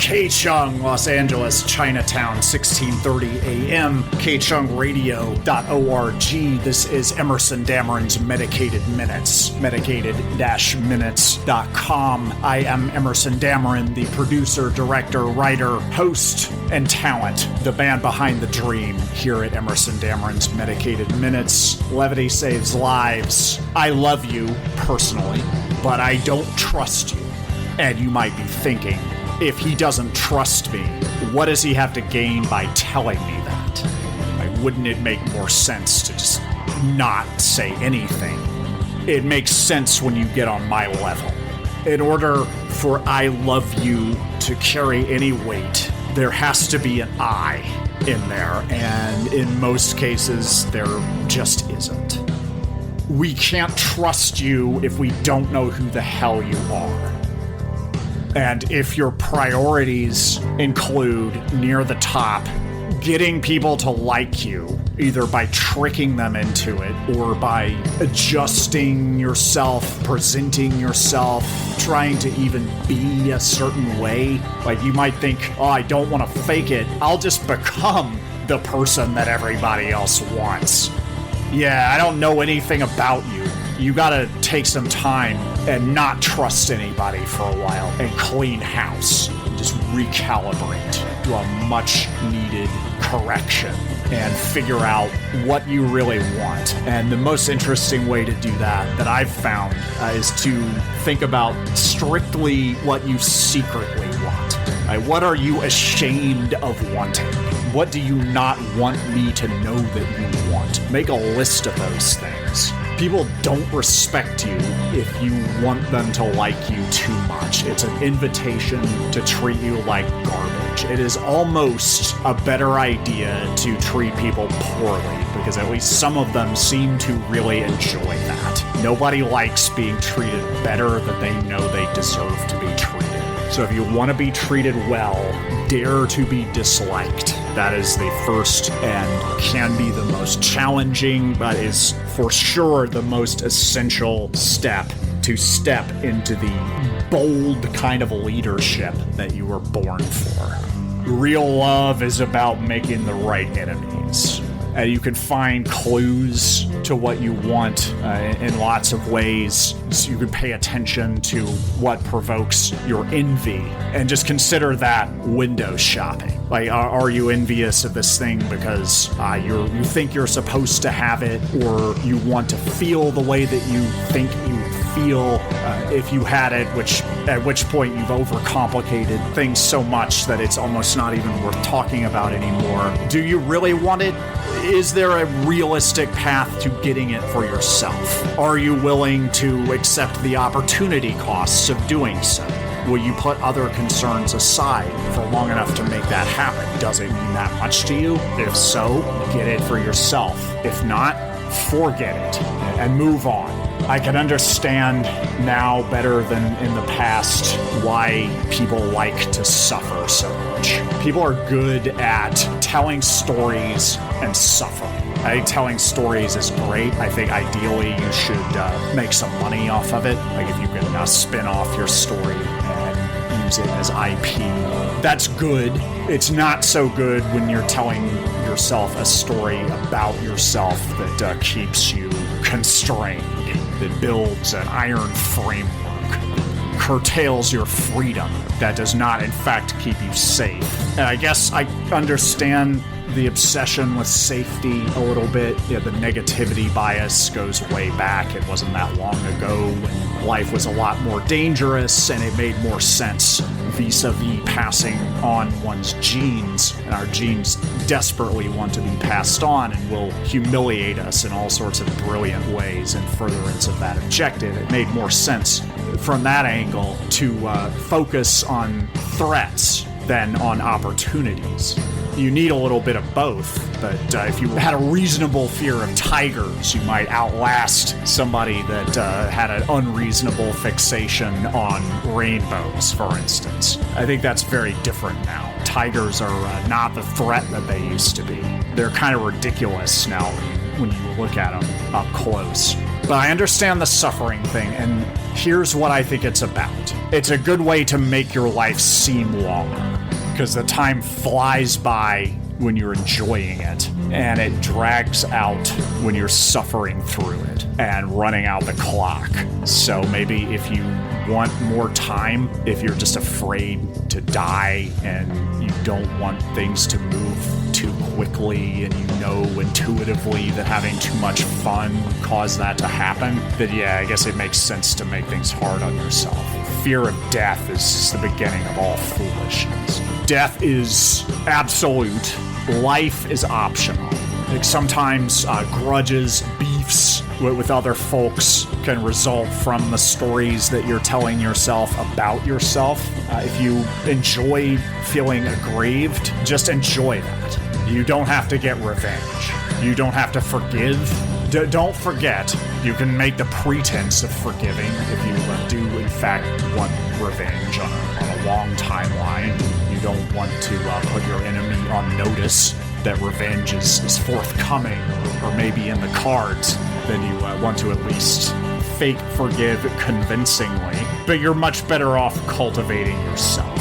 K-Chung, Los Angeles, Chinatown, 1630 a.m., kchungradio.org. This is Emerson Dameron's Medicated Minutes, medicated-minutes.com. I am Emerson Dameron, the producer, director, writer, host, and talent, the band behind the dream here at Emerson Dameron's Medicated Minutes. Levity saves lives. I love you personally, but I don't trust you. And you might be thinking, if he doesn't trust me, what does he have to gain by telling me that? Wouldn't it make more sense to just not say anything? It makes sense when you get on my level. In order for I love you to carry any weight, there has to be an I in there, and in most cases, there just isn't. We can't trust you if we don't know who the hell you are. And if your priorities include, near the top, getting people to like you, either by tricking them into it or by adjusting yourself, presenting yourself, trying to even be a certain way. Like you might think, oh, I don't want to fake it. I'll just become the person that everybody else wants. Yeah, I don't know anything about you. You gotta take some time and not trust anybody for a while and clean house. Just recalibrate, do a much needed correction and figure out what you really want. And the most interesting way to do that I've found is to think about strictly what you secretly want. What are you ashamed of wanting? What do you not want me to know that you want? Make a list of those things. People don't respect you if you want them to like you too much. It's an invitation to treat you like garbage. It is almost a better idea to treat people poorly, because at least some of them seem to really enjoy that. Nobody likes being treated better than they know they deserve to be treated. So if you want to be treated well, dare to be disliked. That is the first and can be the most challenging, but is for sure the most essential step to step into the bold kind of leadership that you were born for. Real love is about making the right enemies. You can find clues to what you want in lots of ways. So you can pay attention to what provokes your envy and just consider that window shopping. Like, are you envious of this thing because you think you're supposed to have it, or you want to feel the way that you think you feel if you had it, at which point you've overcomplicated things so much that it's almost not even worth talking about anymore. Do you really want it? Is there a realistic path to getting it for yourself? Are you willing to accept the opportunity costs of doing so? Will you put other concerns aside for long enough to make that happen? Does it mean that much to you? If so, get it for yourself. If not, forget it and move on. I can understand now better than in the past why people like to suffer so much. People are good at telling stories and suffering. I think telling stories is great. I think ideally you should make some money off of it. Like if you can spin off your story and use it as IP, that's good. It's not so good when you're telling yourself a story about yourself that keeps you constrained, that builds an iron framework, curtails your freedom, that does not in fact keep you safe. And I guess I understand the obsession with safety a little bit. Yeah, the negativity bias goes way back. It wasn't that long ago when life was a lot more dangerous and it made more sense vis-a-vis passing on one's genes. And our genes desperately want to be passed on and will humiliate us in all sorts of brilliant ways in furtherance of that objective. It made more sense from that angle to focus on threats than on opportunities. You need a little bit of both, but if you had a reasonable fear of tigers, you might outlast somebody that had an unreasonable fixation on rainbows, for instance. I think that's very different now. Tigers are not the threat that they used to be. They're kind of ridiculous now when you look at them up close. But I understand the suffering thing, and here's what I think it's about. It's a good way to make your life seem longer, because the time flies by when you're enjoying it, and it drags out when you're suffering through it and running out the clock. So maybe if you want more time, if you're just afraid to die and you don't want things to move too quickly, and you know intuitively that having too much fun would cause that to happen, then yeah, I guess it makes sense to make things hard on yourself. Fear of death is the beginning of all foolishness. Death is absolute. Life is optional. Like sometimes grudges, beefs with other folks can result from the stories that you're telling yourself about yourself. If you enjoy feeling aggrieved, just enjoy that. You don't have to get revenge. You don't have to forgive. Don't forget, you can make the pretense of forgiving if you do in fact want revenge on a long timeline. You don't want to put your enemy on notice that revenge is forthcoming or maybe in the cards. Then you want to at least fake forgive convincingly. But you're much better off cultivating yourself.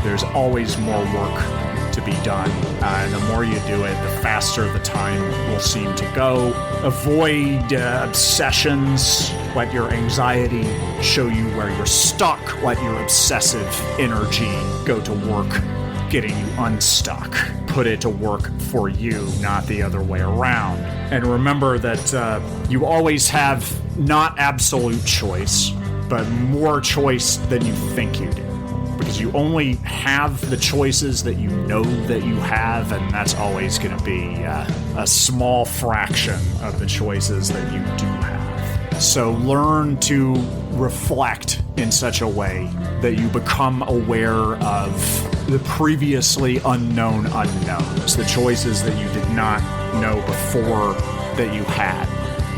There's always more work to be done. And the more you do it, the faster the time will seem to go. Avoid obsessions. Let your anxiety show you where you're stuck. Let your obsessive energy go to work getting you unstuck. Put it to work for you, not the other way around. And remember that you always have not absolute choice, but more choice than you think you do. Because you only have the choices that you know that you have, and that's always going to be a small fraction of the choices that you do have. So learn to reflect in such a way that you become aware of the previously unknown unknowns, the choices that you did not know before that you had.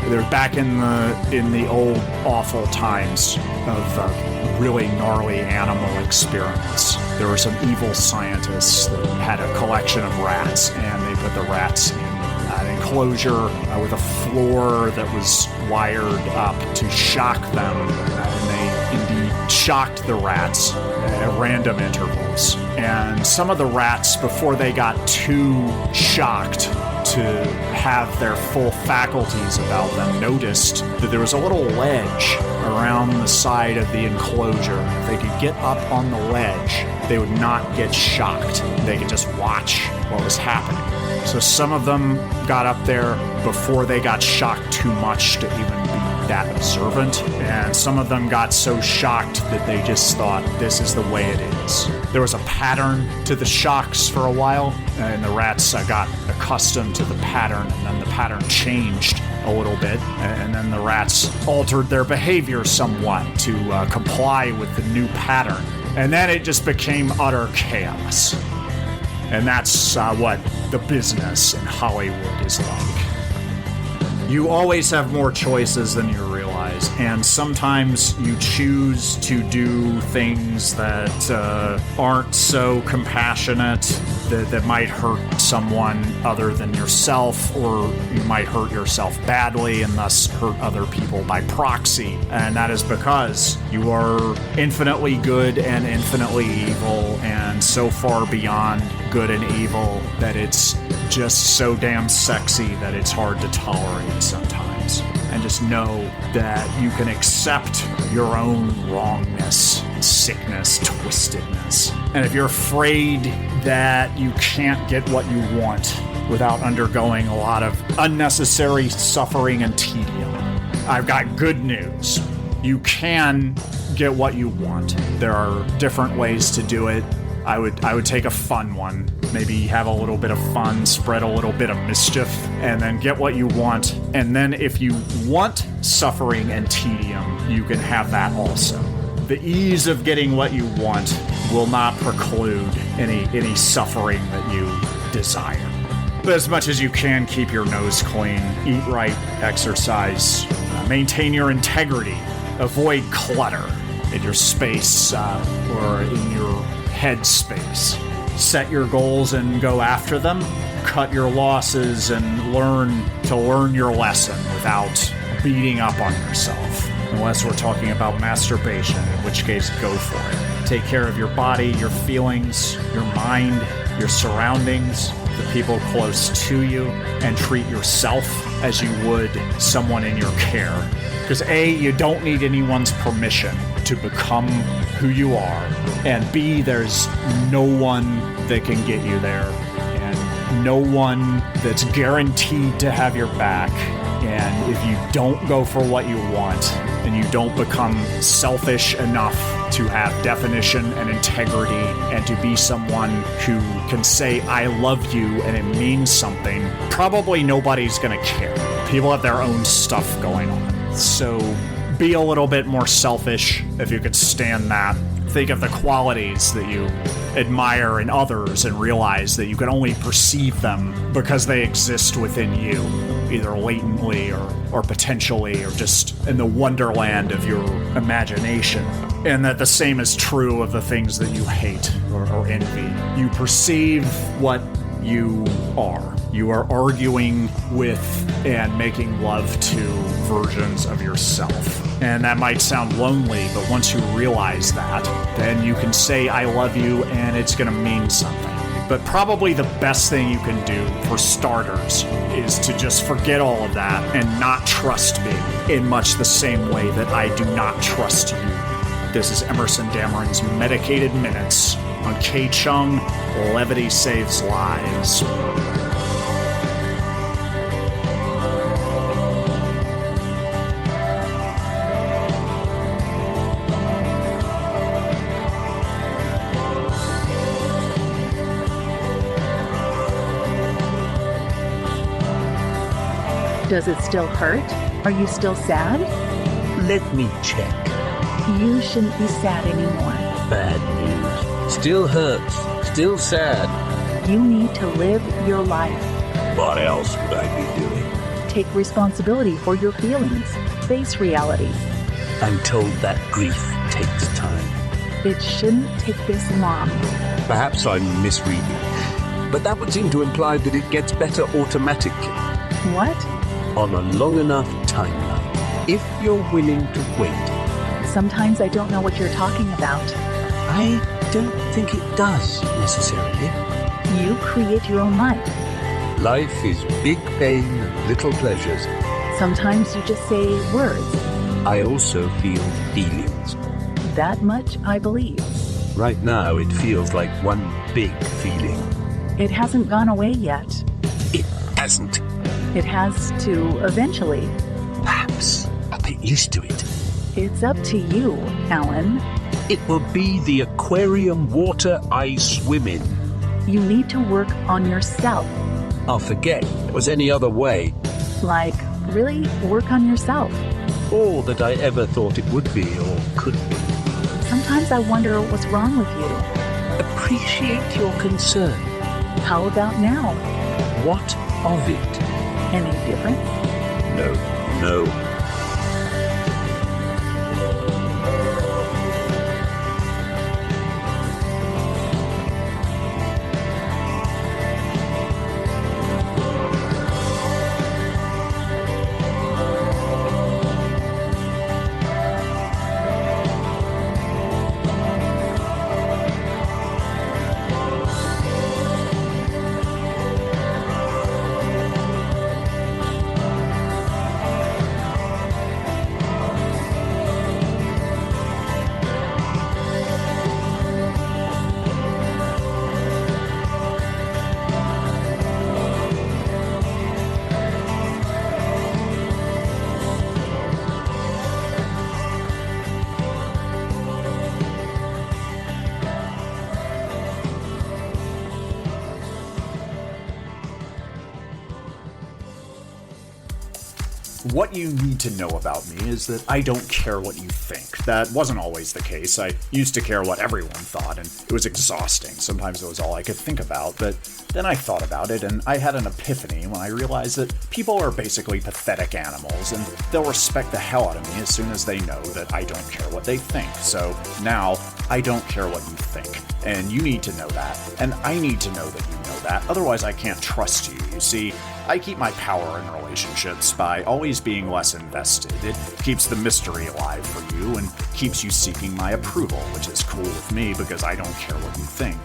They're back in the old awful times of really gnarly animal experiments. There were some evil scientists that had a collection of rats, and they put the rats in an enclosure with a floor that was wired up to shock them, and they indeed shocked the rats at random intervals. And some of the rats, before they got too shocked to have their full faculties about them, noticed that there was a little ledge around the side of the enclosure. If they could get up on the ledge, they would not get shocked. They could just watch what was happening. So some of them got up there before they got shocked too much to even be that observant, and some of them got so shocked that they just thought, this is the way it is. There was a pattern to the shocks for a while, and the rats got accustomed to the pattern, and then the pattern changed a little bit, and then the rats altered their behavior somewhat to comply with the new pattern. And then it just became utter chaos. And that's what the business in Hollywood is like. You always have more choices than you realize, and sometimes you choose to do things that aren't so compassionate, that might hurt someone other than yourself, or you might hurt yourself badly and thus hurt other people by proxy. And that is because you are infinitely good and infinitely evil, and so far beyond good and evil that it's just so damn sexy that it's hard to tolerate sometimes. And just know that you can accept your own wrongness, sickness, twistedness. And if you're afraid that you can't get what you want without undergoing a lot of unnecessary suffering and tedium, I've got good news. You can get what you want. There are different ways to do it. I would take a fun one. Maybe have a little bit of fun, spread a little bit of mischief, and then get what you want. And then if you want suffering and tedium, you can have that also. The ease of getting what you want will not preclude any suffering that you desire. But as much as you can, keep your nose clean, eat right, exercise, maintain your integrity, avoid clutter in your space or in your headspace. Set your goals and go after them. Cut your losses and learn your lesson without beating up on yourself. Unless we're talking about masturbation, in which case go for it. Take care of your body, your feelings, your mind, your surroundings, the people close to you, and treat yourself as you would someone in your care. Because A, you don't need anyone's permission to become who you are, and B, there's no one that can get you there, and no one that's guaranteed to have your back. And if you don't go for what you want, and you don't become selfish enough to have definition and integrity, and to be someone who can say, I love you, and it means something, probably nobody's gonna care. People have their own stuff going on. So be a little bit more selfish if you could stand that. Think of the qualities that you admire in others and realize that you can only perceive them because they exist within you, either latently or potentially, or just in the wonderland of your imagination. And that the same is true of the things that you hate or envy. You perceive what you are. You are arguing with and making love to versions of yourself. And that might sound lonely, but once you realize that, then you can say, I love you, and it's going to mean something. But probably the best thing you can do, for starters, is to just forget all of that and not trust me in much the same way that I do not trust you. This is Emerson Dameron's Medicated Minutes on K-Chung. Levity saves lives. Does it still hurt? Are you still sad? Let me check. You shouldn't be sad anymore. Bad news. Still hurts. Still sad. You need to live your life. What else would I be doing? Take responsibility for your feelings. Face reality. I'm told that grief takes time. It shouldn't take this long. Perhaps I'm misreading, but that would seem to imply that it gets better automatically. What? On a long enough timeline, if you're willing to wait. Sometimes I don't know what you're talking about. I don't think it does, necessarily. You create your own life. Life is big pain and little pleasures. Sometimes you just say words. I also feel feelings. That much I believe. Right now, it feels like one big feeling. It hasn't gone away yet. It hasn't. It has to eventually. Perhaps I'll get used to it. It's up to you, Alan. It will be the aquarium water I swim in. You need to work on yourself. I'll forget it was any other way. Like, really work on yourself. All that I ever thought it would be or could be. Sometimes I wonder what's wrong with you. Appreciate your concern. How about now? What of it? Any different? No. What you need to know about me is that I don't care what you think. That wasn't always the case. I used to care what everyone thought, and it was exhausting. Sometimes it was all I could think about, but then I thought about it, and I had an epiphany when I realized that people are basically pathetic animals, and they'll respect the hell out of me as soon as they know that I don't care what they think. So now, I don't care what you think. And you need to know that, and I need to know that you know that. Otherwise, I can't trust you. You see, I keep my power in relationships by always being less invested. It keeps the mystery alive for you and keeps you seeking my approval, which is cool with me because I don't care what you think.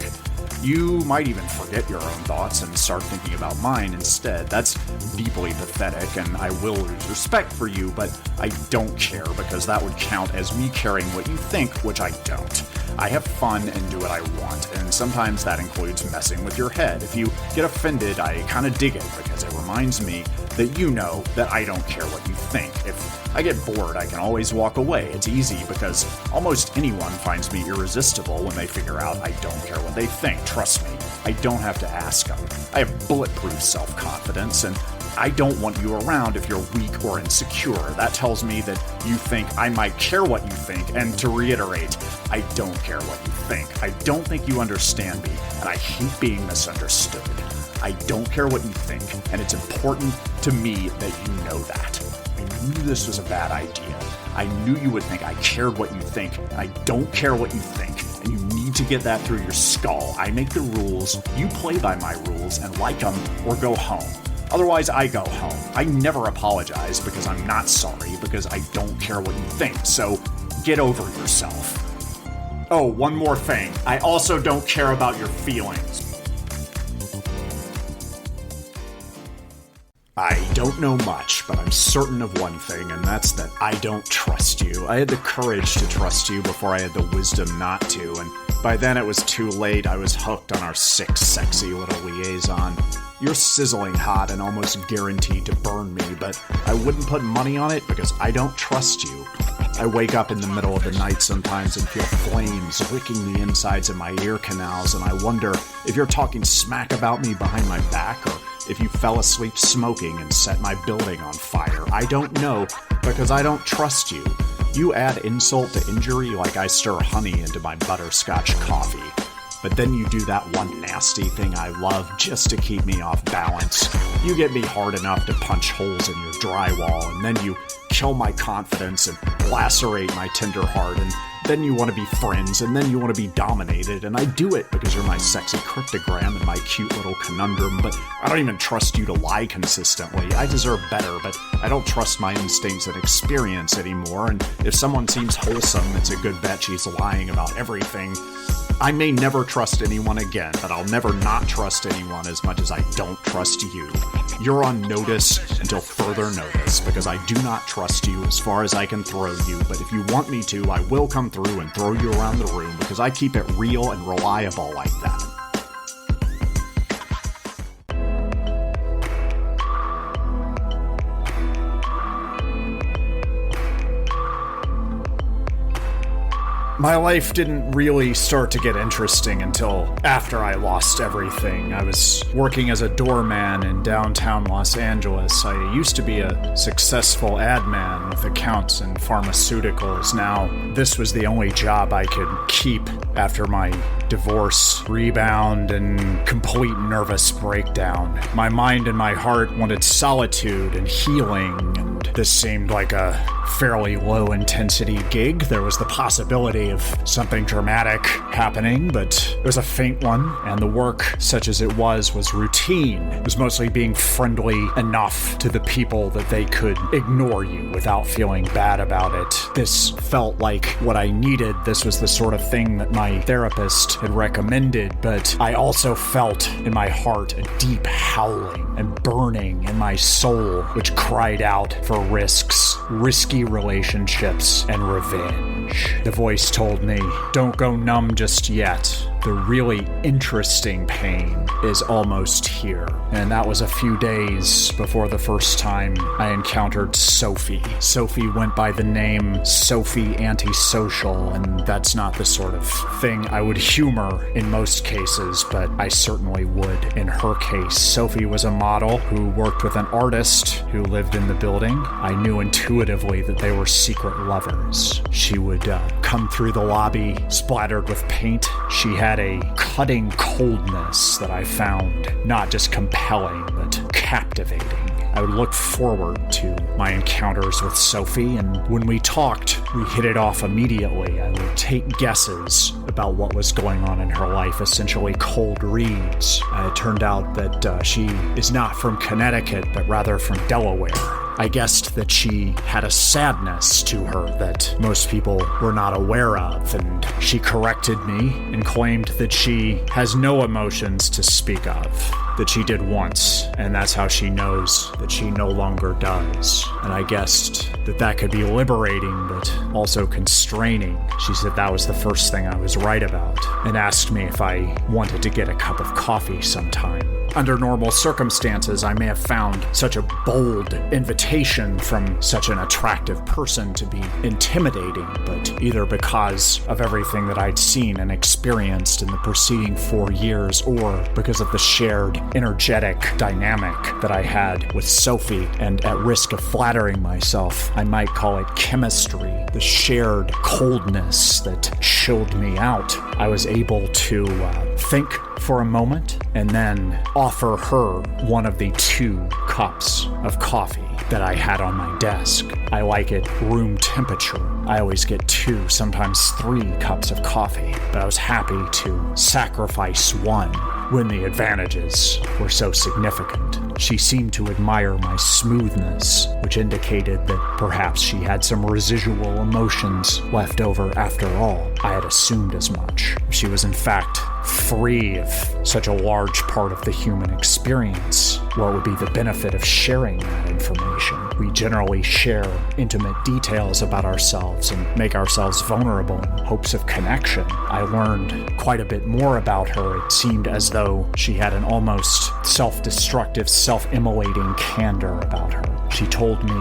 You might even forget your own thoughts and start thinking about mine instead. That's deeply pathetic, and I will lose respect for you, but I don't care because that would count as me caring what you think, which I don't. I have fun and do what I want, and sometimes that includes messing with your head. If you get offended, I kind of dig it because it reminds me that you know that I don't care what you think. If I get bored, I can always walk away. It's easy because almost anyone finds me irresistible when they figure out I don't care what they think. Trust me, I don't have to ask them. I have bulletproof self-confidence, and I don't want you around if you're weak or insecure. That tells me that you think I might care what you think, and to reiterate, I don't care what you think. I don't think you understand me, and I hate being misunderstood. I don't care what you think, and it's important to me that you know that. I knew this was a bad idea. I knew you would think I cared what you think, and I don't care what you think, and you need to get that through your skull. I make the rules, you play by my rules, and like them, or go home. Otherwise, I go home. I never apologize because I'm not sorry, because I don't care what you think, so get over yourself. Oh, one more thing. I also don't care about your feelings. I don't know much, but I'm certain of one thing, and that's that I don't trust you. I had the courage to trust you before I had the wisdom not to, and by then it was too late. I was hooked on our sick, sexy little liaison. You're sizzling hot and almost guaranteed to burn me, but I wouldn't put money on it because I don't trust you. I wake up in the middle of the night sometimes and feel flames licking the insides of my ear canals, and I wonder if you're talking smack about me behind my back, or if you fell asleep smoking and set my building on fire. I don't know, because I don't trust you. You add insult to injury like I stir honey into my butterscotch coffee. But then you do that one nasty thing I love just to keep me off balance. You get me hard enough to punch holes in your drywall, and then you kill my confidence and lacerate my tender heart, and then you want to be friends, and then you want to be dominated, and I do it because you're my sexy cryptogram and my cute little conundrum, but I don't even trust you to lie consistently. I deserve better, but I don't trust my instincts and experience anymore, and if someone seems wholesome, it's a good bet she's lying about everything. I may never trust anyone again, but I'll never not trust anyone as much as I don't trust you. You're on notice until further notice, because I do not trust you as far as I can throw you, but if you want me to, I will come through and throw you around the room, because I keep it real and reliable like that. My life didn't really start to get interesting until after I lost everything. I was working as a doorman in downtown Los Angeles. I used to be a successful ad man with accounts and pharmaceuticals. Now, this was the only job I could keep after my divorce, rebound, and complete nervous breakdown. My mind and my heart wanted solitude and healing, and this seemed like a fairly low-intensity gig. There was the possibility of something dramatic happening, but it was a faint one, and the work, such as it was routine. It was mostly being friendly enough to the people that they could ignore you without feeling bad about it. This felt like what I needed. This was the sort of thing that my therapist had recommended, but I also felt in my heart a deep howling and burning in my soul, which cried out for risks, risky relationships, and revenge. The voice told me, don't go numb just yet. The really interesting pain is almost here. And that was a few days before the first time I encountered Sophie. Sophie went by the name Sophie Antisocial, and that's not the sort of thing I would humor in most cases, but I certainly would in her case. Sophie was a model who worked with an artist who lived in the building. I knew intuitively that they were secret lovers. She would come through the lobby splattered with paint. She had a cutting coldness that I found not just compelling, but captivating. I would look forward to my encounters with Sophie, and when we talked, we hit it off immediately. I would take guesses about what was going on in her life, essentially cold reads. It turned out that she is not from Connecticut, but rather from Delaware. I guessed that she had a sadness to her that most people were not aware of, and she corrected me and claimed that she has no emotions to speak of, that she did once, and that's how she knows that she no longer does. And I guessed that that could be liberating, but also constraining. She said that was the first thing I was right about, and asked me if I wanted to get a cup of coffee sometime. Under normal circumstances, I may have found such a bold invitation from such an attractive person to be intimidating, but either because of everything that I'd seen and experienced in the preceding 4 years, or because of the shared energetic dynamic that I had with Sophie, and at risk of flattering myself, I might call it chemistry, the shared coldness that chilled me out, I was able to think for a moment and then offer her one of the 2 cups of coffee that I had on my desk. I like it room temperature. I always get 2, sometimes 3 cups of coffee, but I was happy to sacrifice one when the advantages were so significant. She seemed to admire my smoothness, which indicated that perhaps she had some residual emotions left over after all. I had assumed as much. She was in fact free of such a large part of the human experience. What would be the benefit of sharing that information? We generally share intimate details about ourselves and make ourselves vulnerable in hopes of connection. I learned quite a bit more about her. It seemed as though she had an almost self-destructive, self-immolating candor about her. She told me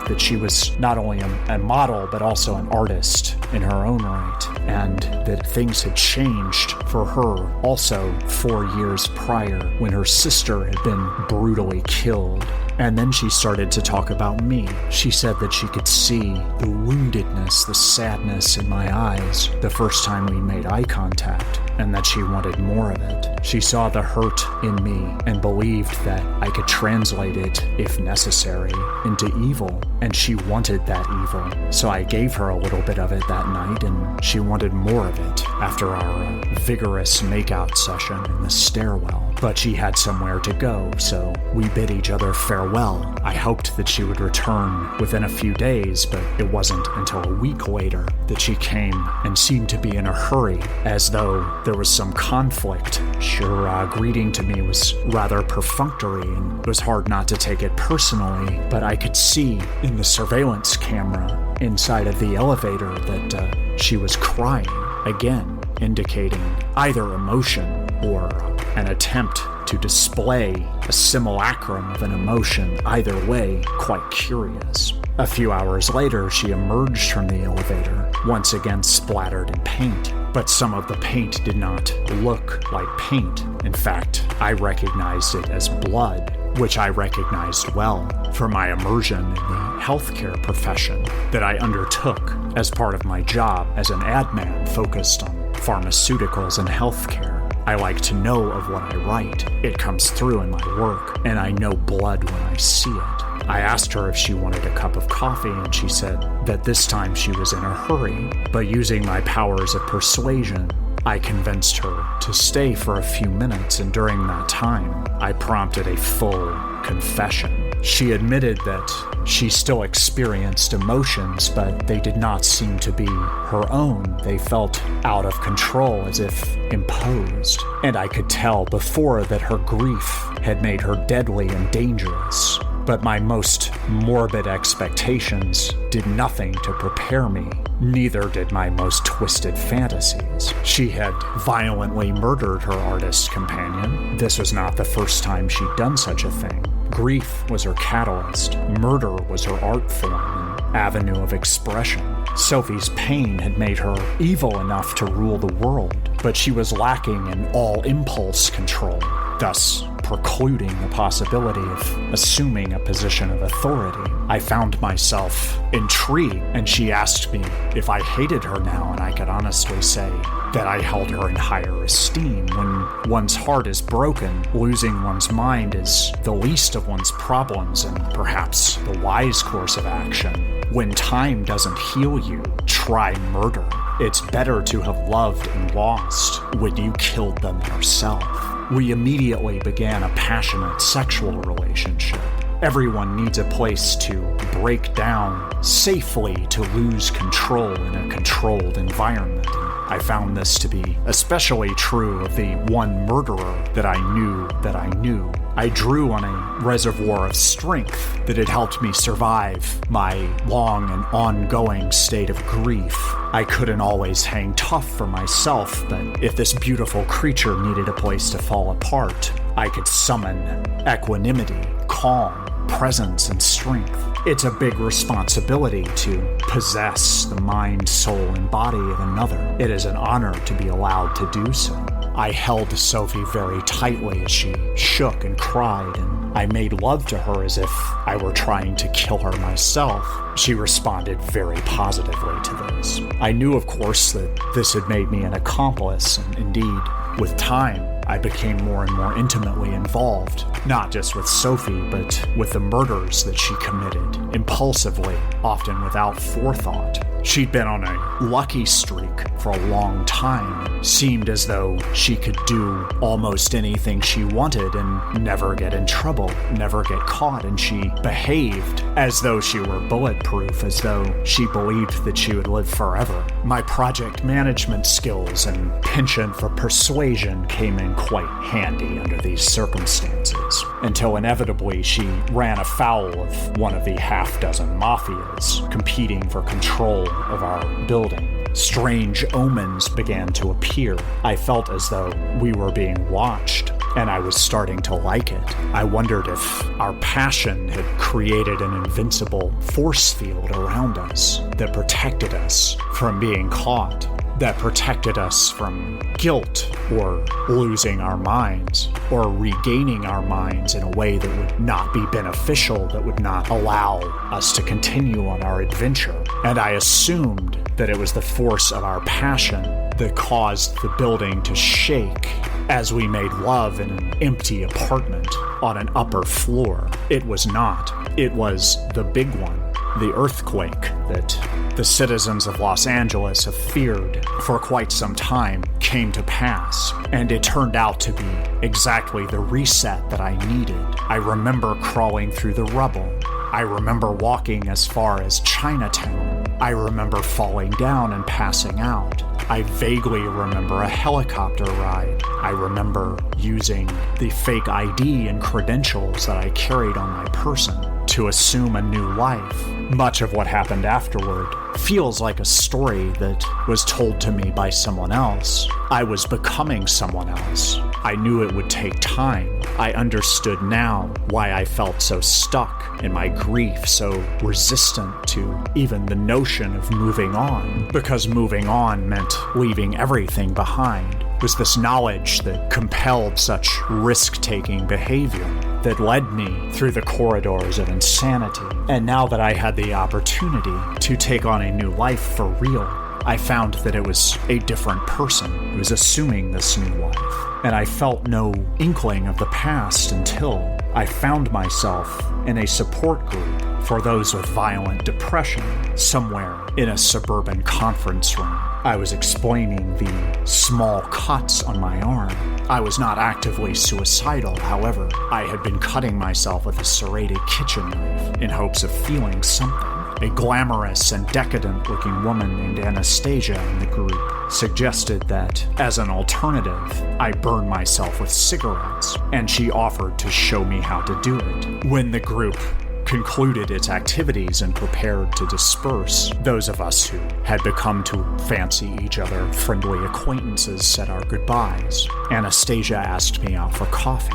that she was not only a model, but also an artist in her own right, and that things had changed for her also 4 years prior when her sister had been brutally killed. And then she started to talk about me. She said that she could see the woundedness, the sadness in my eyes the first time we made eye contact, and that she wanted more of it. She saw the hurt in me and believed that I could translate it, if necessary, into evil, and she wanted that evil. So I gave her a little bit of it that night, and she wanted more of it after our vigorous makeout session in the stairwell. But she had somewhere to go, so we bid each other farewell. I hoped that she would return within a few days, but it wasn't until a week later that she came and seemed to be in a hurry, as though there was some conflict. Her greeting to me was rather perfunctory, and it was hard not to take it personally, but I could see in the surveillance camera inside of the elevator that she was crying, again indicating either emotion or an attempt to display a simulacrum of an emotion. Either way, quite curious. A few hours later, she emerged from the elevator, once again splattered in paint. But some of the paint did not look like paint. In fact, I recognized it as blood, which I recognized well from my immersion in the healthcare profession that I undertook as part of my job as an ad man focused on pharmaceuticals and healthcare. I like to know of what I write. It comes through in my work, and I know blood when I see it. I asked her if she wanted a cup of coffee, and she said that this time she was in a hurry, but using my powers of persuasion, I convinced her to stay for a few minutes, and during that time, I prompted a full confession. She admitted that she still experienced emotions, but they did not seem to be her own. They felt out of control, as if imposed. And I could tell before that her grief had made her deadly and dangerous. But my most morbid expectations did nothing to prepare me. Neither did my most twisted fantasies. She had violently murdered her artist companion. This was not the first time she'd done such a thing. Grief was her catalyst. Murder was her art form and avenue of expression. Sophie's pain had made her evil enough to rule the world, but she was lacking in all impulse control, thus precluding the possibility of assuming a position of authority. I found myself intrigued, and she asked me if I hated her now, and I could honestly say that I held her in higher esteem. When one's heart is broken, losing one's mind is the least of one's problems and perhaps the wise course of action. When time doesn't heal you, try murder. It's better to have loved and lost when you killed them yourself. We immediately began a passionate sexual relationship. Everyone needs a place to break down safely, to lose control in a controlled environment. I found this to be especially true of the one murderer that I knew. I drew on a reservoir of strength that had helped me survive my long and ongoing state of grief. I couldn't always hang tough for myself, but if this beautiful creature needed a place to fall apart, I could summon equanimity, calm, presence, and strength. It's a big responsibility to possess the mind, soul, and body of another. It is an honor to be allowed to do so. I held Sophie very tightly as she shook and cried, and I made love to her as if I were trying to kill her myself. She responded very positively to this. I knew, of course, that this had made me an accomplice, and indeed, with time, I became more and more intimately involved, not just with Sophie, but with the murders that she committed, impulsively, often without forethought. She'd been on a lucky streak for a long time. Seemed as though she could do almost anything she wanted and never get in trouble, never get caught, and she behaved as though she were bulletproof, as though she believed that she would live forever. My project management skills and penchant for persuasion came in quite handy under these circumstances, until inevitably she ran afoul of one of the half-dozen mafias competing for control of our building. Strange omens began to appear. I felt as though we were being watched, and I was starting to like it. I wondered if our passion had created an invincible force field around us that protected us from being caught, that protected us from guilt or losing our minds or regaining our minds in a way that would not be beneficial, that would not allow us to continue on our adventure. And I assumed that it was the force of our passion that caused the building to shake as we made love in an empty apartment on an upper floor. It was not. It was the big one, the earthquake that the citizens of Los Angeles have feared for quite some time came to pass, and it turned out to be exactly the reset that I needed. I remember crawling through the rubble. I remember walking as far as Chinatown. I remember falling down and passing out. I vaguely remember a helicopter ride. I remember using the fake ID and credentials that I carried on my person to assume a new life. Much of what happened afterward feels like a story that was told to me by someone else. I was becoming someone else. I knew it would take time. I understood now why I felt so stuck in my grief, so resistant to even the notion of moving on, because moving on meant leaving everything behind. It was this knowledge that compelled such risk-taking behavior that led me through the corridors of insanity. And now that I had the opportunity to take on a new life for real, I found that it was a different person who was assuming this new life. And I felt no inkling of the past until I found myself in a support group for those with violent depression somewhere in a suburban conference room. I was explaining the small cuts on my arm. I was not actively suicidal, however. I had been cutting myself with a serrated kitchen knife in hopes of feeling something. A glamorous and decadent-looking woman named Anastasia in the group suggested that, as an alternative, I burn myself with cigarettes, and she offered to show me how to do it. When the group concluded its activities and prepared to disperse, those of us who had become to fancy each other friendly acquaintances said our goodbyes. Anastasia asked me out for coffee.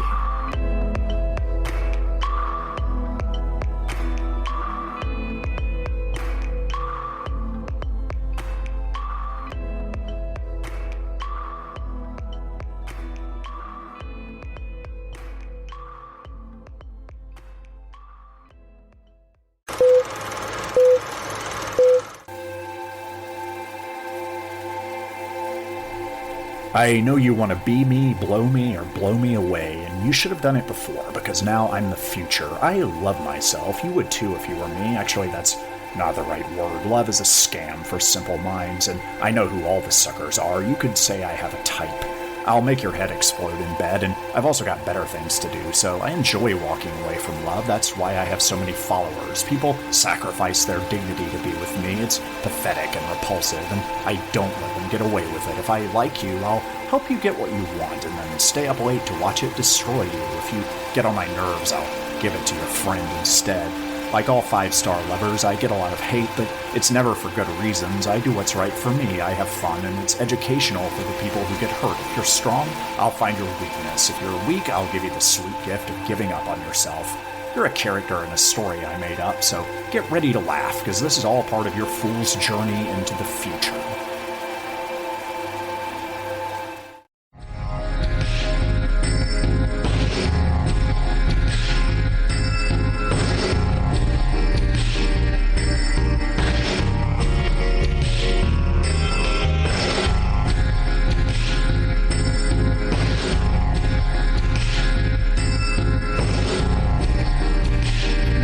I know you want to be me, blow me, or blow me away, and you should have done it before, because now I'm the future. I love myself. You would too if you were me. Actually, that's not the right word. Love is a scam for simple minds, and I know who all the suckers are. You could say I have a type. I'll make your head explode in bed, and I've also got better things to do, so I enjoy walking away from love. That's why I have so many followers. People sacrifice their dignity to be with me. It's pathetic and repulsive, and I don't let them get away with it. If I like you, I'll help you get what you want, and then stay up late to watch it destroy you. If you get on my nerves, I'll give it to your friend instead. Like all 5-star lovers, I get a lot of hate, but it's never for good reasons. I do what's right for me. I have fun, and it's educational for the people who get hurt. If you're strong, I'll find your weakness. If you're weak, I'll give you the sweet gift of giving up on yourself. You're a character in a story I made up, so get ready to laugh, because this is all part of your fool's journey into the future.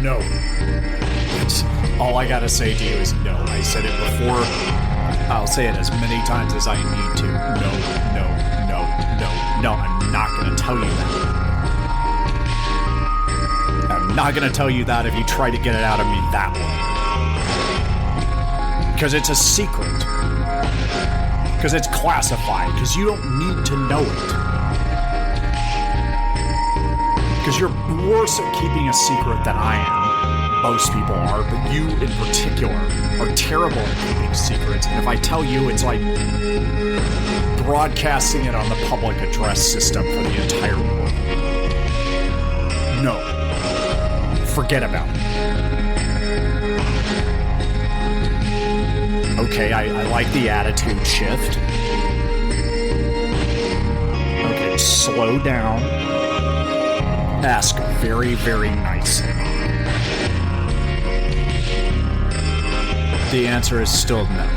No. All I gotta say to you is no. I said it before. I'll say it as many times as I need to. No, no, no, no, no. I'm not gonna tell you that. I'm not gonna tell you that if you try to get it out of me that way. Because it's a secret. Because it's classified. Because you don't need to know it. Because you're worse at keeping a secret than I am. Most people are, but you in particular are terrible at keeping secrets. And if I tell you, it's like broadcasting it on the public address system for the entire world. No. Forget about it. Okay, I like the attitude shift. Okay, slow down. Ask very, very nicely. The answer is still no.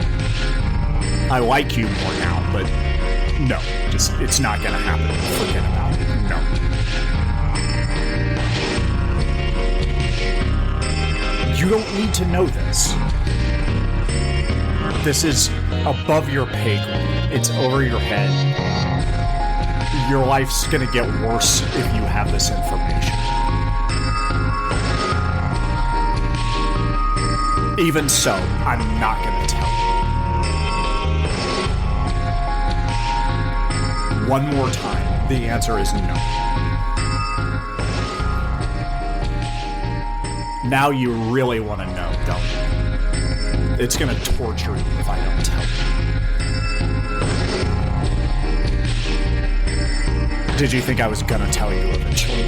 I like you more now, but no. Just, it's not gonna happen. Forget about it. No. You don't need to know this. This is above your pay grade. It's over your head. Your life's gonna get worse if you have this information. Even so, I'm not gonna tell you. One more time, the answer is no. Now you really want to know, don't you? It's gonna torture you if I don't tell you. Did you think I was gonna tell you eventually?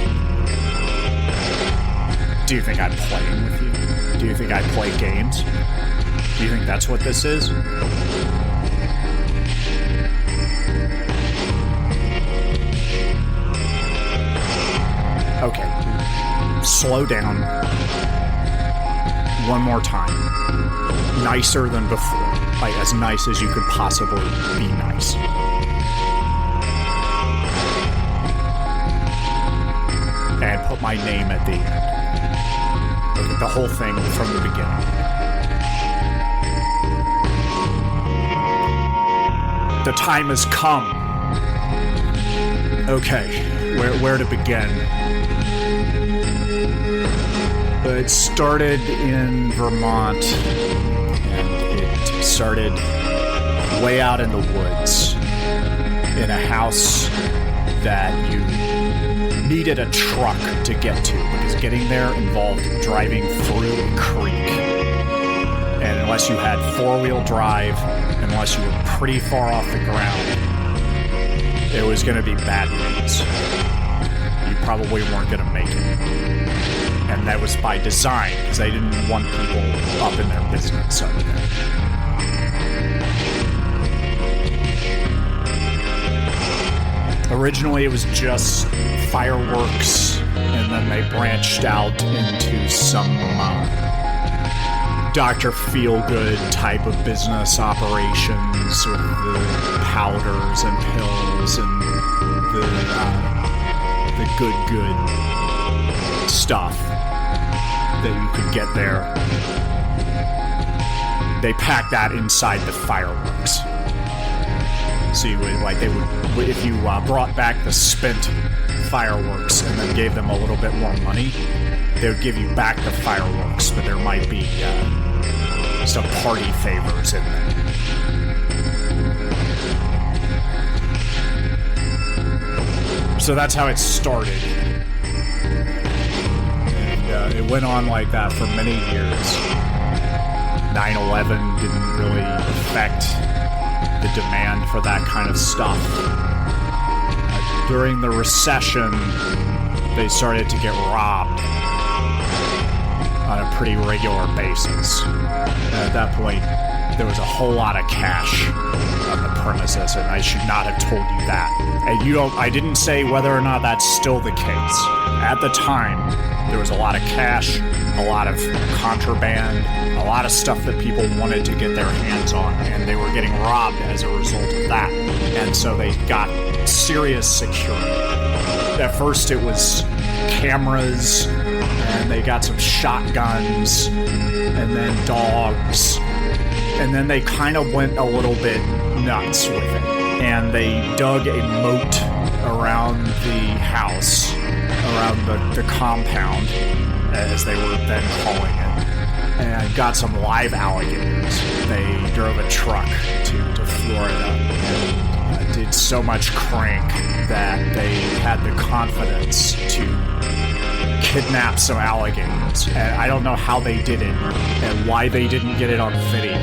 Do you think I'm playing with you? Do you think I play games? Do you think that's what this is? Okay. Slow down. One more time. Nicer than before. Like, as nice as you could possibly be nice. And put my name at the end. Okay, the whole thing from the beginning. The time has come. Okay, where to begin? It started in Vermont, and it started way out in the woods, in a house that you needed a truck to get to, because getting there involved driving through a creek. And unless you had four-wheel drive, unless you were pretty far off the ground, it was going to be bad news. You probably weren't going to make it. And that was by design, because they didn't want people up in their business over there. Originally, it was just fireworks, and then they branched out into some Dr. Feelgood type of business operations with the powders and pills and the good stuff that you could get there. They packed that inside the fireworks. So you would, if you brought back the spent fireworks and then gave them a little bit more money, they would give you back the fireworks, but there might be some party favors in there. So that's how it started. And it went on like that for many years. 9/11 didn't really affect the demand for that kind of stuff. During the recession, they started to get robbed on a pretty regular basis. And at that point, there was a whole lot of cash on the premises, and I should not have told you that. And I didn't say whether or not that's still the case. At the time, there was a lot of cash, a lot of contraband, a lot of stuff that people wanted to get their hands on, and they were getting robbed as a result of that. And so they got serious security. At first it was cameras, and they got some shotguns, and then dogs, and then they kind of went a little bit nuts with it. And they dug a moat around the house, around the compound, as they were then calling it, and got some live alligators. They drove a truck to Florida and did so much crank that they had the confidence to kidnap some alligators. And I don't know how they did it and why they didn't get it on video.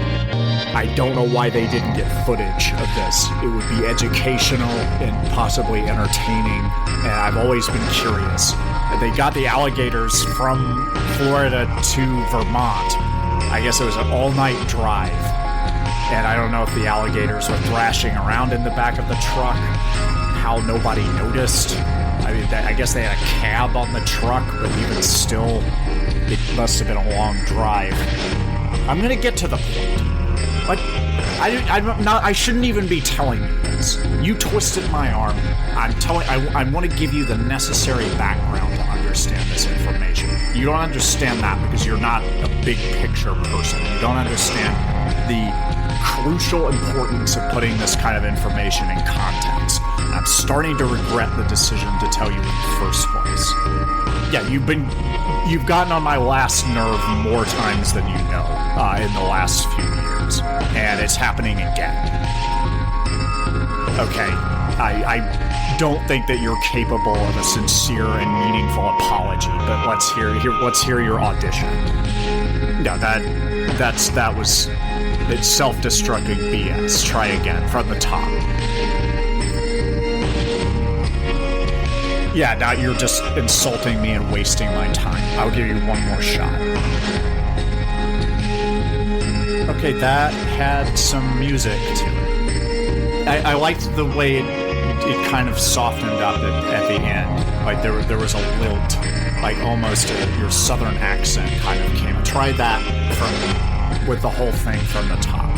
I don't know why they didn't get footage of this. It would be educational and possibly entertaining, and I've always been curious. They got the alligators from Florida to Vermont. I guess it was an all-night drive, and I don't know if the alligators were thrashing around in the back of the truck, how nobody noticed. I mean, I guess they had a cab on the truck, but even still, it must have been a long drive. I'm gonna get to the point. But I shouldn't even be telling you this. You twisted my arm. I want to give you the necessary background to understand this information. You don't understand that because you're not a big picture person. You don't understand the crucial importance of putting this kind of information in context. And I'm starting to regret the decision to tell you in the first place. Yeah, you've gotten on my last nerve more times than you know in the last few years, and it's happening again. Okay, I don't think that you're capable of a sincere and meaningful apology, but let's hear your audition. No, it's self-destructing BS. Try again from the top. Yeah, now you're just insulting me and wasting my time. I'll give you one more shot. Okay, that had some music to it. I liked the way it kind of softened up at the end. Like there was a lilt, like almost your southern accent kind of came. Try that with the whole thing from the top.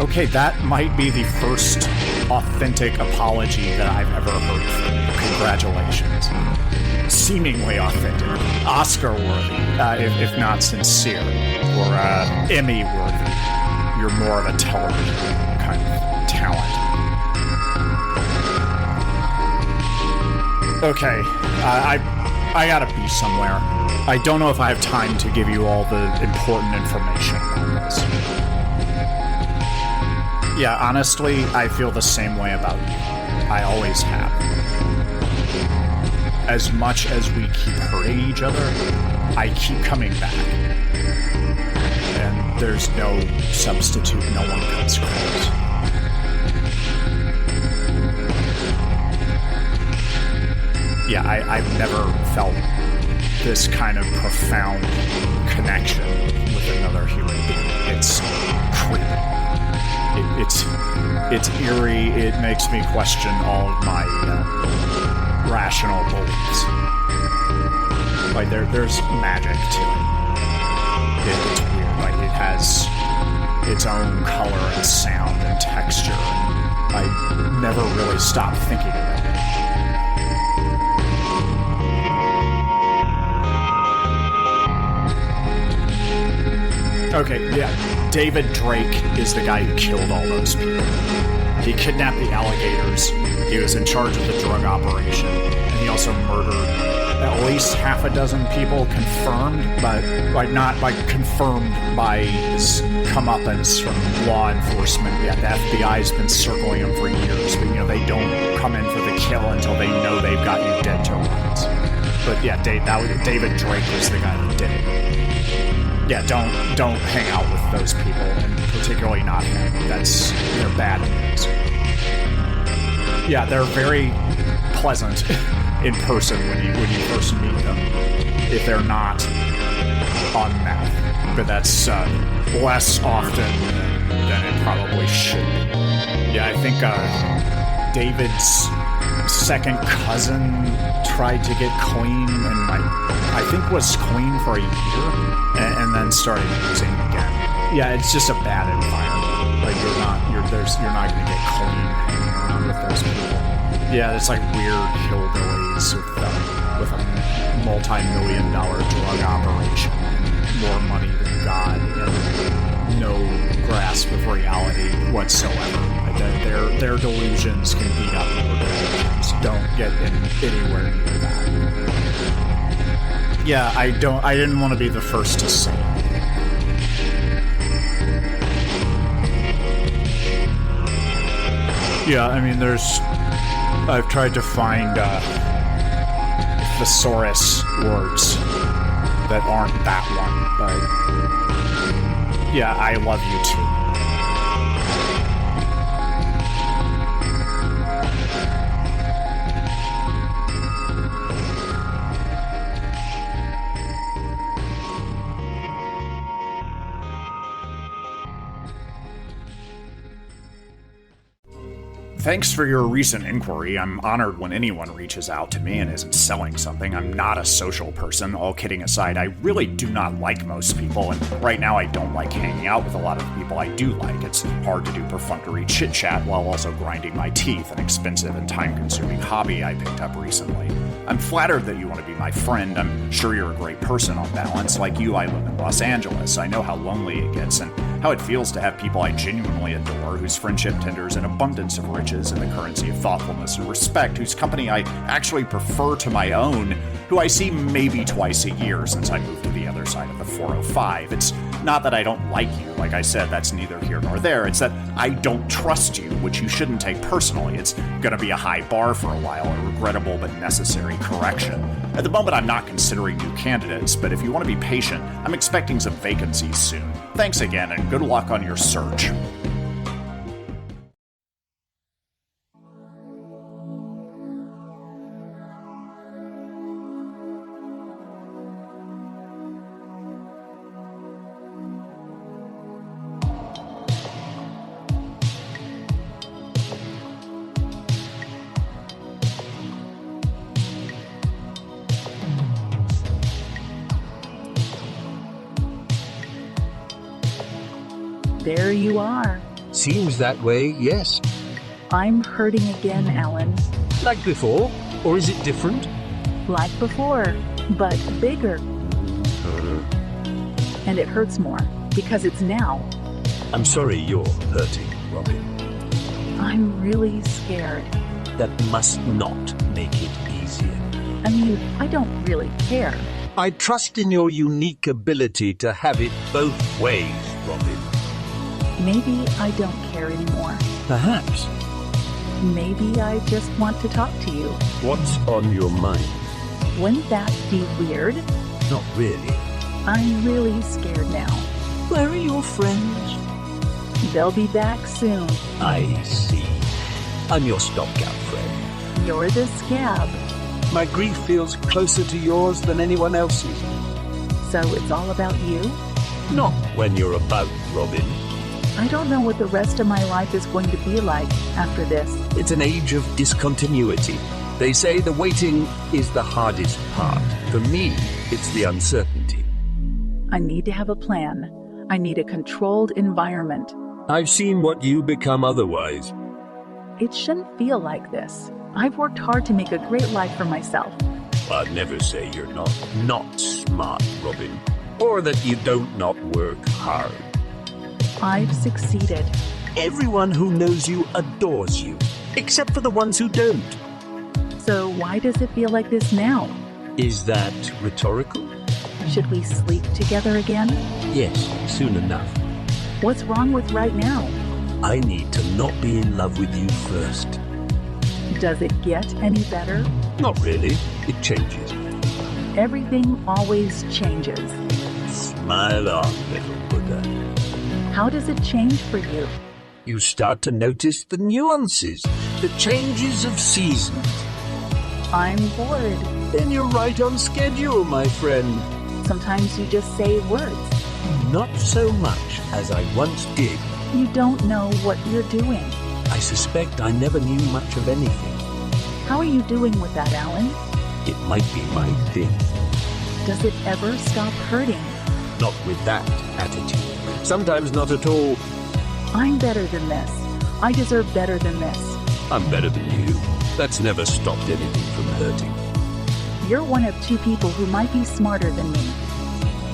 Okay, that might be the first authentic apology that I've ever heard from you. Congratulations. Seemingly authentic. Oscar-worthy, if not sincere. Or Emmy-worthy. You're more of a television kind of talent. Okay, I gotta be somewhere. I don't know if I have time to give you all the important information on this. Yeah, honestly, I feel the same way about you. I always have. As much as we keep hurting each other, I keep coming back. And there's no substitute, no one comes close. Yeah, I've never felt this kind of profound connection with another human being. It's creepy. It's eerie. It makes me question all of my rational beliefs. Like there's magic to it. It's weird. Like it has its own color and sound and texture. And I never really stopped thinking about it. Okay, yeah. David Drake is the guy who killed all those people. He kidnapped the alligators. He was in charge of the drug operation. And he also murdered at least half a dozen people confirmed, but not confirmed by his comeuppance from law enforcement. Yeah, the FBI's been circling him for years, but they don't come in for the kill until they know they've got you dead to rights. But yeah, David Drake was the guy that did it. Yeah, don't hang out with those people, and particularly not him. They're bad news. Yeah, they're very pleasant in person when you first meet them, if they're not on meth. But that's less often than it probably should be. Yeah, I think David's second cousin tried to get clean, and I think was clean for a year, and then started using again. Yeah, it's just a bad environment. Like you're not going to get clean hanging around with those people. Yeah, it's like weird hillbillies with a multi-million-dollar drug operation, and more money than God, and no grasp of reality whatsoever. Like their delusions can beat up your delusions. Don't get anywhere near that. Yeah, I didn't want to be the first to say it. Yeah, I mean, I've tried to find thesaurus words that aren't that one, but yeah, I love you too. Thanks for your recent inquiry. I'm honored when anyone reaches out to me and isn't selling something. I'm not a social person. All kidding aside, I really do not like most people, and right now I don't like hanging out with a lot of the people I do like. It's hard to do perfunctory chit-chat while also grinding my teeth, an expensive and time-consuming hobby I picked up recently. I'm flattered that you want to be my friend. I'm sure you're a great person on balance. Like you, I live in Los Angeles. I know how lonely it gets and how it feels to have people I genuinely adore, whose friendship tenders an abundance of riches in the currency of thoughtfulness and respect, whose company I actually prefer to my own, who I see maybe twice a year since I moved to the other side of the 405. It's not that I don't like you. Like I said, that's neither here nor there. It's that I don't trust you, which you shouldn't take personally. It's going to be a high bar for a while, a regrettable but necessary correction. At the moment, I'm not considering new candidates, but if you want to be patient, I'm expecting some vacancies soon. Thanks again, and good luck on your search. There you are. Seems that way, yes. I'm hurting again, Alan. Like before? Or is it different? Like before, but bigger. And it hurts more, because it's now. I'm sorry you're hurting, Robin. I'm really scared. That must not make it easier. I mean, I don't really care. I trust in your unique ability to have it both ways, Robin. Maybe I don't care anymore. Perhaps. Maybe I just want to talk to you. What's on your mind? Wouldn't that be weird? Not really. I'm really scared now. Where are your friends? They'll be back soon. I see. I'm your stopgap friend. You're the scab. My grief feels closer to yours than anyone else's. So it's all about you? Not when you're about, Robin. I don't know what the rest of my life is going to be like after this. It's an age of discontinuity. They say the waiting is the hardest part. For me, it's the uncertainty. I need to have a plan. I need a controlled environment. I've seen what you become otherwise. It shouldn't feel like this. I've worked hard to make a great life for myself. I'd never say you're not smart, Robin, or that you don't not work hard. I've succeeded. Everyone who knows you adores you, except for the ones who don't. So why does it feel like this now? Is that rhetorical? Should we sleep together again? Yes, soon enough. What's wrong with right now? I need to not be in love with you first. Does it get any better? Not really. It changes. Everything always changes. Smile on, little Buddha. How does it change for you? You start to notice the nuances, the changes of seasons. I'm bored. Then you're right on schedule, my friend. Sometimes you just say words. Not so much as I once did. You don't know what you're doing. I suspect I never knew much of anything. How are you doing with that, Alan? It might be my thing. Does it ever stop hurting? Not with that attitude. Sometimes not at all. I'm better than this. I deserve better than this. I'm better than you. That's never stopped anything from hurting. You're one of two people who might be smarter than me.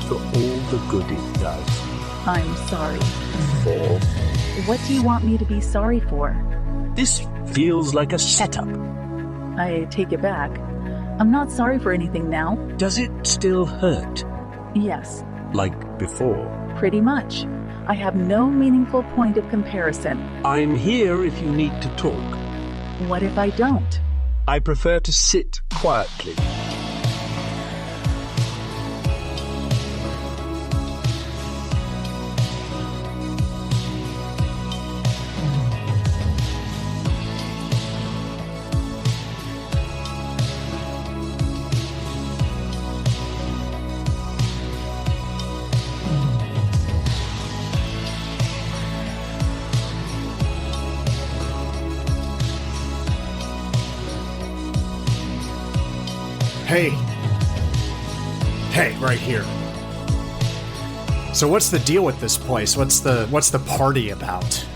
For all the good it does. I'm sorry. For? What do you want me to be sorry for? This feels like a setup. I take it back. I'm not sorry for anything now. Does it still hurt? Yes, Like before? pretty much. I have no meaningful point of comparison. I'm here if you need to talk. What if I don't? I prefer to sit quietly. Hey, right here. So what's the deal with this place? What's the party about?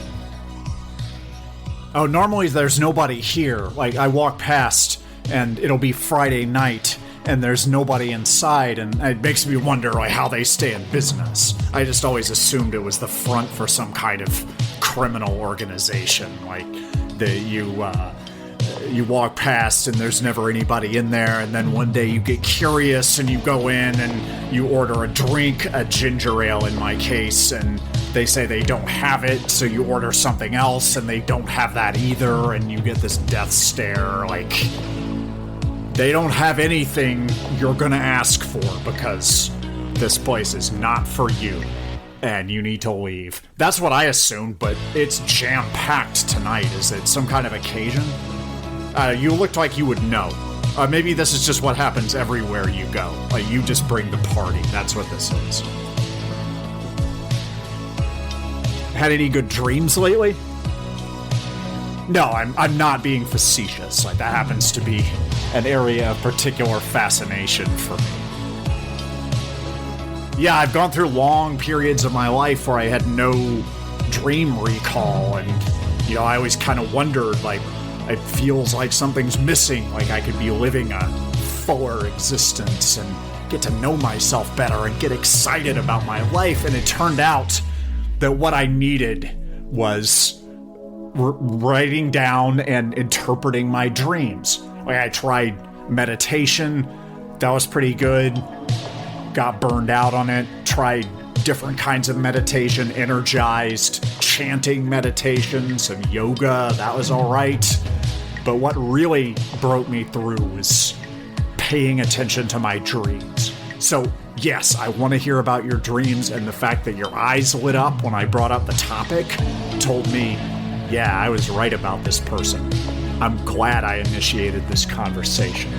Oh, normally there's nobody here. Like, I walk past and it'll be Friday night and there's nobody inside, and it makes me wonder like how they stay in business. I just always assumed it was the front for some kind of criminal organization. Like, you walk past and there's never anybody in there, and then one day you get curious and you go in and you order a drink, a ginger ale in my case, and they say they don't have it, so you order something else and they don't have that either, and you get this death stare like they don't have anything you're gonna ask for because this place is not for you and you need to leave. That's what I assumed, but it's jam-packed tonight. Is it some kind of occasion? You looked like you would know. Maybe this is just what happens everywhere you go. Like, you just bring the party. That's what this is. Had any good dreams lately? No, I'm not being facetious. Like, that happens to be an area of particular fascination for me. Yeah, I've gone through long periods of my life where I had no dream recall, and, I always kind of wondered, like, it feels like something's missing, like I could be living a fuller existence and get to know myself better and get excited about my life. And it turned out that what I needed was writing down and interpreting my dreams. Like, I tried meditation, that was pretty good, got burned out on it, tried different kinds of meditation, energized, chanting meditation, some yoga, that was all right. But what really broke me through was paying attention to my dreams. So, yes, I want to hear about your dreams, and the fact that your eyes lit up when I brought up the topic told me, yeah, I was right about this person. I'm glad I initiated this conversation.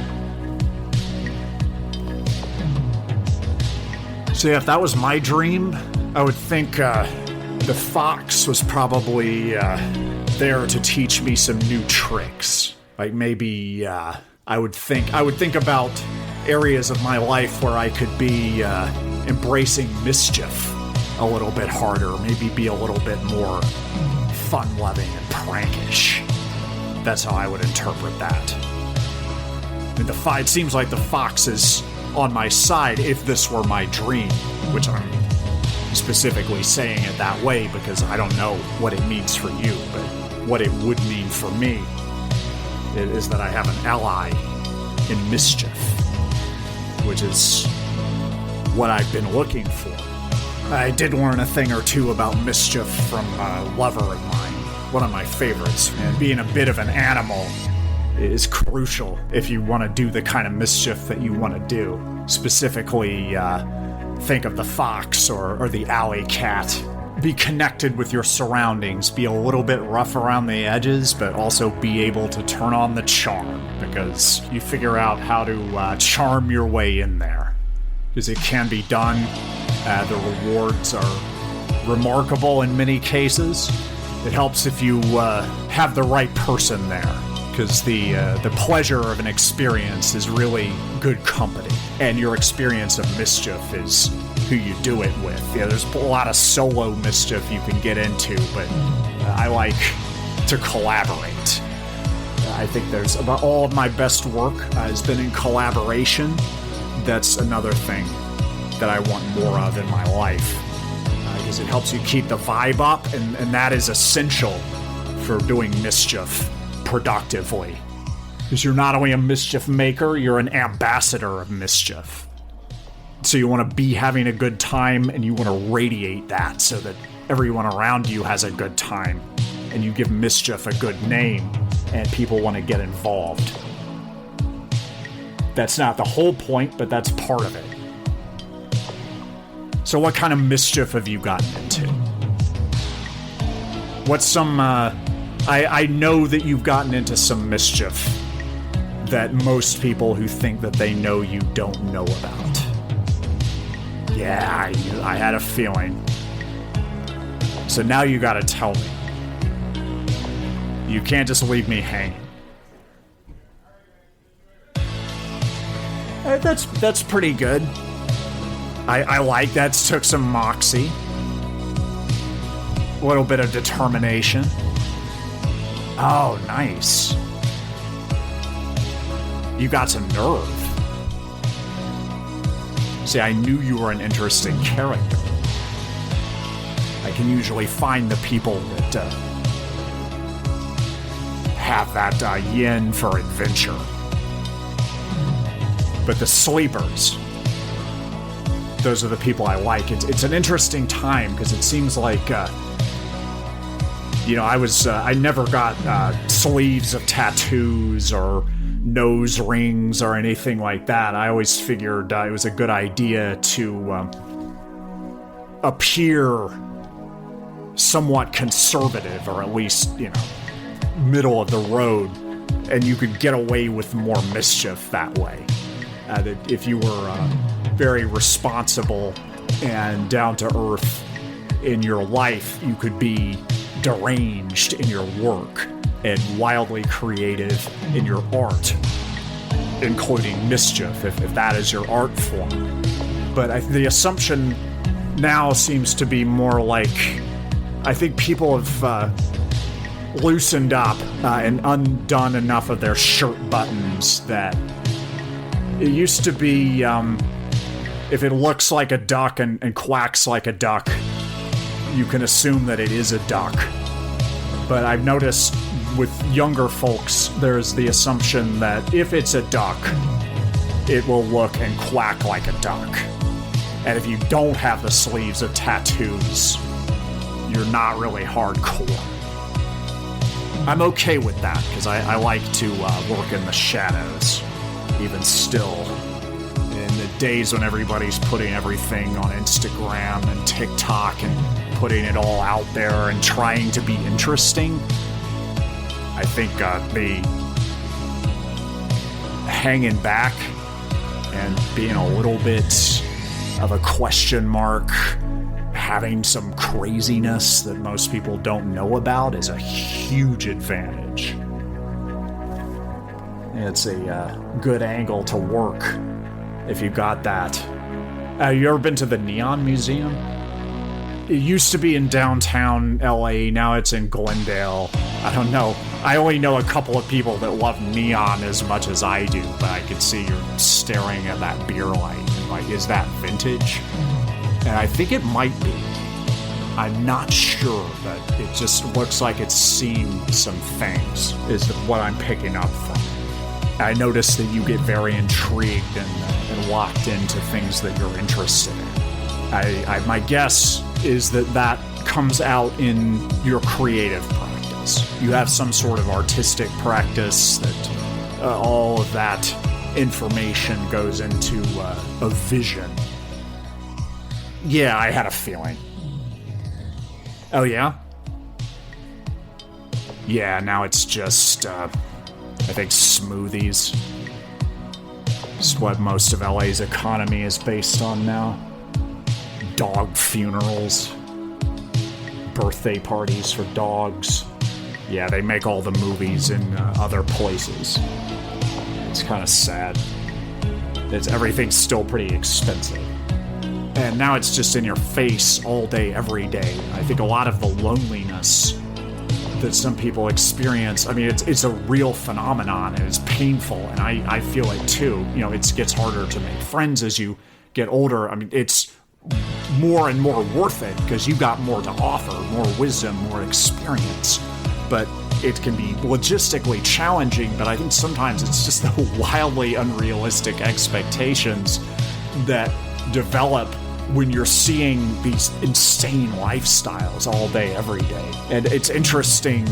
So yeah, if that was my dream, I would think the fox was probably there to teach me some new tricks. Like, maybe I would think about areas of my life where I could be embracing mischief a little bit harder, maybe be a little bit more fun-loving and prankish. That's how I would interpret that. And it seems like the fox is on my side if this were my dream, which I'm specifically saying it that way because I don't know what it means for you, but what it would mean for me is that I have an ally in mischief, which is what I've been looking for. I did learn a thing or two about mischief from a lover of mine, one of my favorites, and being a bit of an animal is crucial if you want to do the kind of mischief that you want to do. Specifically, think of the fox or the alley cat. Be connected with your surroundings, be a little bit rough around the edges, but also be able to turn on the charm, because you figure out how to charm your way in there. Because it can be done. The rewards are remarkable in many cases. It helps if you have the right person there, because the pleasure of an experience is really good company, and your experience of mischief is who you do it with. Yeah, there's a lot of solo mischief you can get into, but I like to collaborate. I think there's about all of my best work has been in collaboration. That's another thing that I want more of in my life, because it helps you keep the vibe up, and that is essential for doing mischief productively. Because you're not only a mischief maker, you're an ambassador of mischief. So you want to be having a good time, and you want to radiate that so that everyone around you has a good time, and you give mischief a good name, and people want to get involved. That's not the whole point, but that's part of it. So what kind of mischief have you gotten into? What's some, I know that you've gotten into some mischief that most people who think that they know you don't know about. Yeah, I had a feeling. So now you gotta tell me. You can't just leave me hanging. That's pretty good. I like that. Took some moxie. A little bit of determination. Oh, nice. You got some nerve. See, I knew you were an interesting character. I can usually find the people that have that yin for adventure. But the sleepers, those are the people I like. It's an interesting time, because it seems like, I never got sleeves of tattoos or nose rings or anything like that. I always figured it was a good idea to appear somewhat conservative, or at least, middle of the road, and you could get away with more mischief that way. That if you were very responsible and down to earth in your life, you could be deranged in your work and wildly creative in your art, including mischief, if that is your art form. But the assumption now seems to be more like, I think people have loosened up and undone enough of their shirt buttons that it used to be, if it looks like a duck and quacks like a duck, you can assume that it is a duck. But I've noticed with younger folks, there's the assumption that if it's a duck, it will look and quack like a duck. And if you don't have the sleeves of tattoos, you're not really hardcore. I'm okay with that, because I like to work in the shadows. Even still, in the days when everybody's putting everything on Instagram and TikTok and putting it all out there and trying to be interesting, I think the hanging back and being a little bit of a question mark, having some craziness that most people don't know about is a huge advantage. It's a good angle to work if you got that. You ever been to the Neon Museum? It used to be in downtown LA, now it's in Glendale. I don't know. I only know a couple of people that love neon as much as I do, but I can see you're staring at that beer light. And like, is that vintage? And I think it might be. I'm not sure, but it just looks like it's seen some things, is what I'm picking up from. I noticed that you get very intrigued and locked into things that you're interested in. My guess is that comes out in your creative practice. You have some sort of artistic practice that all of that information goes into a vision. Yeah, I had a feeling. Oh, yeah? Yeah, now it's just, I think smoothies. It's what most of LA's economy is based on now. Dog funerals. Birthday parties for dogs. Yeah, they make all the movies in other places. It's kind of sad. Everything's still pretty expensive. And now it's just in your face all day, every day. I think a lot of the loneliness that some people experience, I mean, it's a real phenomenon, and it's painful, and I feel it too. You know, it gets harder to make friends as you get older. I mean, it's more and more worth it because you got more to offer, more wisdom, more experience. But it can be logistically challenging, but I think sometimes it's just the wildly unrealistic expectations that develop when you're seeing these insane lifestyles all day, every day. And it's interesting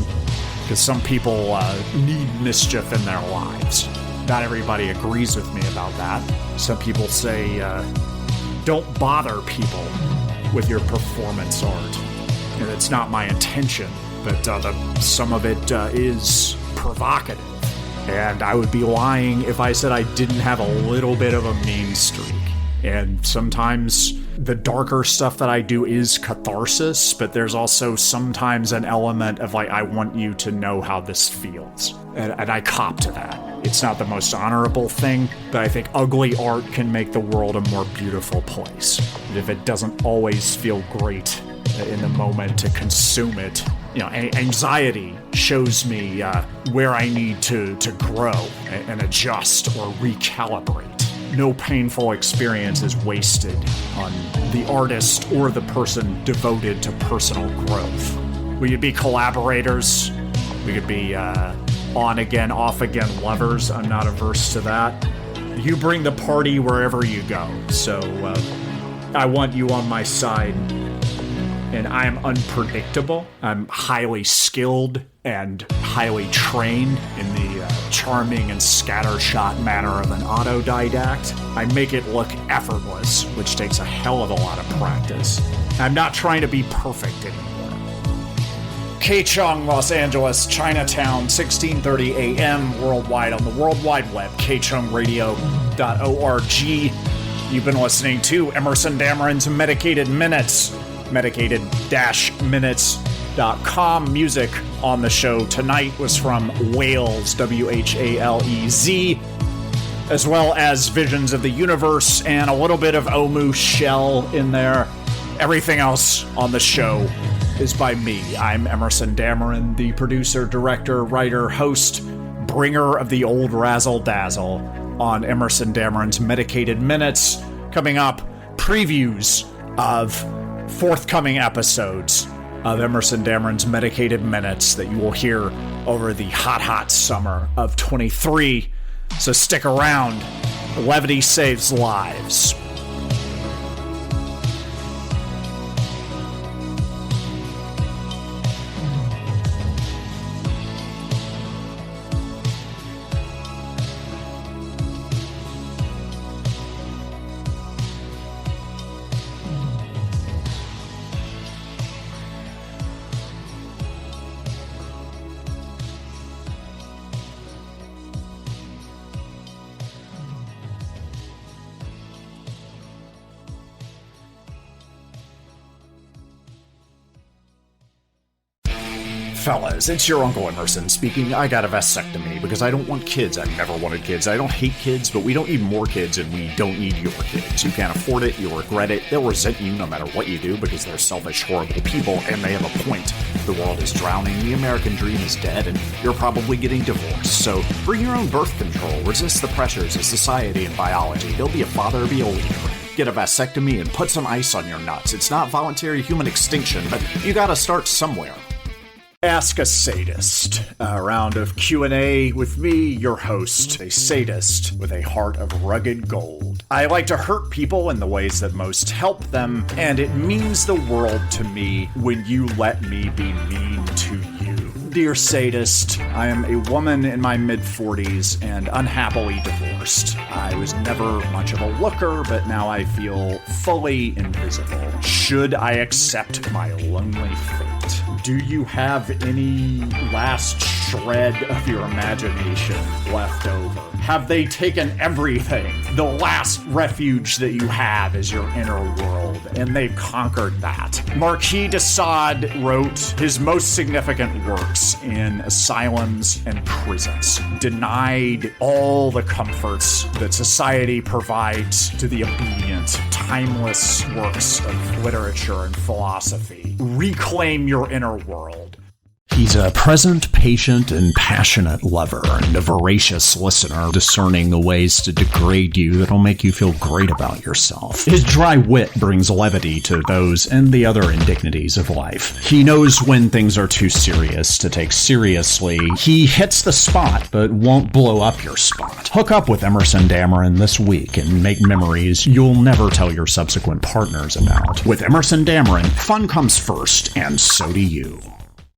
because some people need mischief in their lives. Not everybody agrees with me about that. Some people say, don't bother people with your performance art. And it's not my intention, but some of it is provocative. And I would be lying if I said I didn't have a little bit of a mean streak. And sometimes the darker stuff that I do is catharsis, but there's also sometimes an element of like, I want you to know how this feels. And I cop to that. It's not the most honorable thing, but I think ugly art can make the world a more beautiful place. And if it doesn't always feel great in the moment to consume it, you know, anxiety shows me where I need to grow and adjust or recalibrate. No painful experience is wasted on the artist or the person devoted to personal growth. We could be collaborators. We could be on-again, off-again lovers. I'm not averse to that. You bring the party wherever you go. So I want you on my side. And I am unpredictable. I'm highly skilled and highly trained in the charming and scattershot manner of an autodidact. I make it look effortless, which takes a hell of a lot of practice. I'm not trying to be perfect anymore. Keichung, Los Angeles, Chinatown, 16:30 a.m. worldwide on the World Wide Web, keichungradio.org. You've been listening to Emerson Dameron's Medicated Minutes. Medicated-minutes.com. Music on the show tonight was from Whales, W-H-A-L-E-Z, as well as Visions of the Universe and a little bit of Omu Shell in there. Everything else on the show is by me. I'm Emerson Dameron, the producer, director, writer, host, bringer of the old razzle-dazzle on Emerson Dameron's Medicated Minutes. Coming up, previews of forthcoming episodes of Emerson Dameron's Medicated Minutes that you will hear over the hot summer of 23. So stick around. Levity saves lives. Fellas, it's your Uncle Emerson speaking. I got a vasectomy because I don't want kids. I've never wanted kids. I don't hate kids, but we don't need more kids and we don't need your kids. You can't afford it, you'll regret it, they'll resent you no matter what you do because they're selfish, horrible people, and they have a point. The world is drowning, the American dream is dead, and you're probably getting divorced. So bring your own birth control, resist the pressures of society and biology. Don't be a father, be a leader. Get a vasectomy and put some ice on your nuts. It's not voluntary human extinction, but you gotta start somewhere. Ask a Sadist, a round of Q&A with me, your host, a sadist with a heart of rugged gold. I like to hurt people in the ways that most help them, and it means the world to me when you let me be mean to you. Dear Sadist, I am a woman in my mid-40s and unhappily divorced. I was never much of a looker, but now I feel fully invisible. Should I accept my lonely fate? Do you have any last shred of your imagination left over? Have they taken everything? The last refuge that you have is your inner world, and they've conquered that. Marquis de Sade wrote his most significant works in asylums and prisons, denied all the comforts that society provides to the obedient, timeless works of literature and philosophy. Reclaim your inner world. He's a present, patient, and passionate lover, and a voracious listener, discerning the ways to degrade you that'll make you feel great about yourself. His dry wit brings levity to those and the other indignities of life. He knows when things are too serious to take seriously. He hits the spot, but won't blow up your spot. Hook up with Emerson Dameron this week and make memories you'll never tell your subsequent partners about. With Emerson Dameron, fun comes first, and so do you.